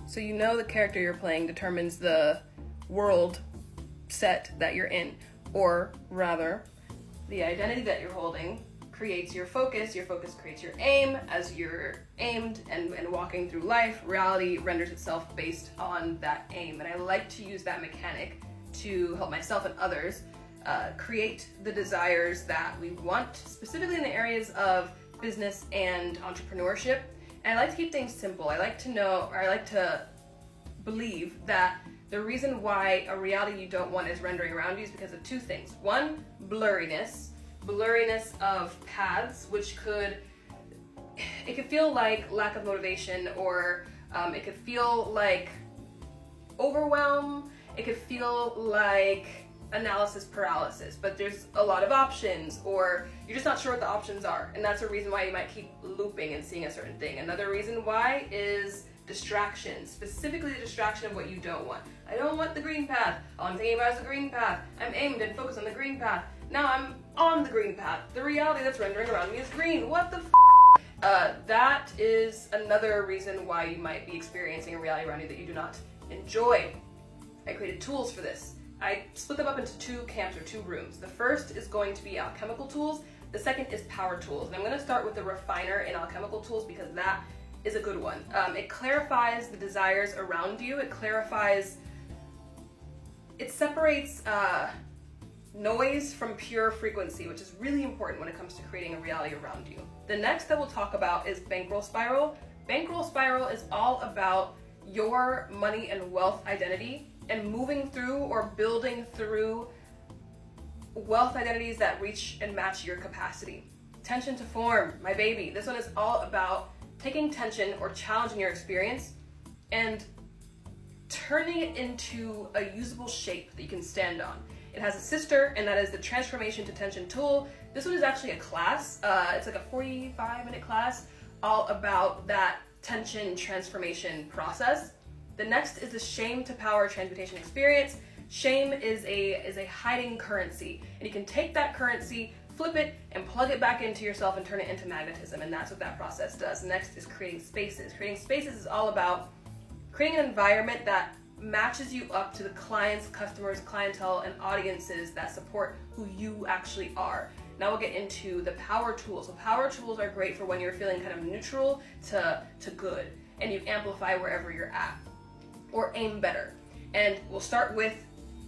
So you know the character you're playing determines the world set that you're in, or rather, the identity that you're holding creates your focus creates your aim. As you're aimed and walking through life, reality renders itself based on that aim. And I like to use that mechanic to help myself and others create the desires that we want, specifically in the areas of business and entrepreneurship. And I like to keep things simple. I like to believe that the reason why a reality you don't want is rendering around you is because of two things. One, blurriness of paths, which could feel like lack of motivation, or it could feel like overwhelm, it could feel like analysis paralysis, but there's a lot of options, or you're just not sure what the options are, and that's a reason why you might keep looping and seeing a certain thing. Another reason why is distraction, specifically the distraction of what you don't want. I don't want the green path. All I'm thinking about is the green path. I'm aimed and focused on the green path. Now I'm on the green path. The reality that's rendering around me is green. What the that is another reason why you might be experiencing a reality around you that you do not enjoy. I created tools for this. I split them up into two camps, or two rooms. The first is going to be alchemical tools. The second is power tools. And I'm going to start with the refiner in alchemical tools because that is a good one. It clarifies the desires around you. It separates noise from pure frequency, which is really important when it comes to creating a reality around you. The next that we'll talk about is bankroll spiral. Bankroll spiral is all about your money and wealth identity and moving through or building through wealth identities that reach and match your capacity. Tension to form, my baby. This one is all about taking tension or challenging your experience and turning it into a usable shape that you can stand on. It has a sister, and that is the transformation to tension tool. This one is actually a class. It's like a 45-minute class all about that tension transformation process. The next is the shame to power transmutation experience. Shame is a hiding currency, and you can take that currency, flip it, and plug it back into yourself and turn it into magnetism, and that's what that process does. Next is creating spaces. Creating spaces is all about creating an environment that matches you up to the clients, customers, clientele, and audiences that support who you actually are. Now we'll get into the power tools. So power tools are great for when you're feeling kind of neutral to good, and you amplify wherever you're at, or aim better. And we'll start with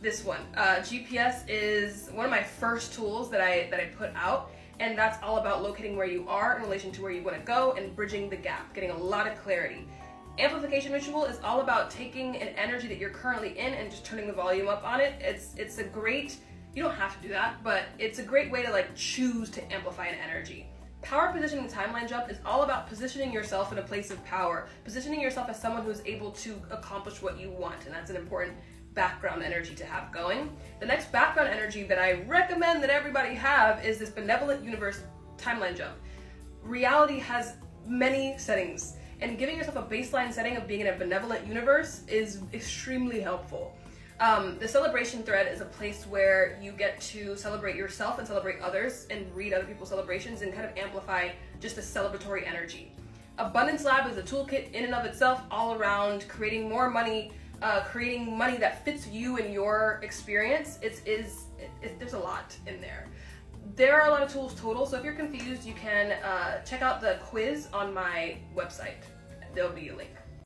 this one. GPS is one of my first tools that I put out, and that's all about locating where you are in relation to where you want to go and bridging the gap, getting a lot of clarity. Amplification ritual is all about taking an energy that you're currently in and just turning the volume up on it. It's a great, you don't have to do that, but it's a great way to like choose to amplify an energy. Power positioning timeline jump is all about positioning yourself in a place of power, positioning yourself as someone who's able to accomplish what you want, and that's an important background energy to have going. The next background energy that I recommend that everybody have is this benevolent universe timeline jump. Reality has many settings, and giving yourself a baseline setting of being in a benevolent universe is extremely helpful. The celebration thread is a place where you get to celebrate yourself and celebrate others and read other people's celebrations and kind of amplify just the celebratory energy. Abundance Lab is a toolkit in and of itself all around creating more money, creating money that fits you and your experience. There's a lot in there. There are a lot of tools total, so if you're confused, you can check out the quiz on my website. There'll be a link.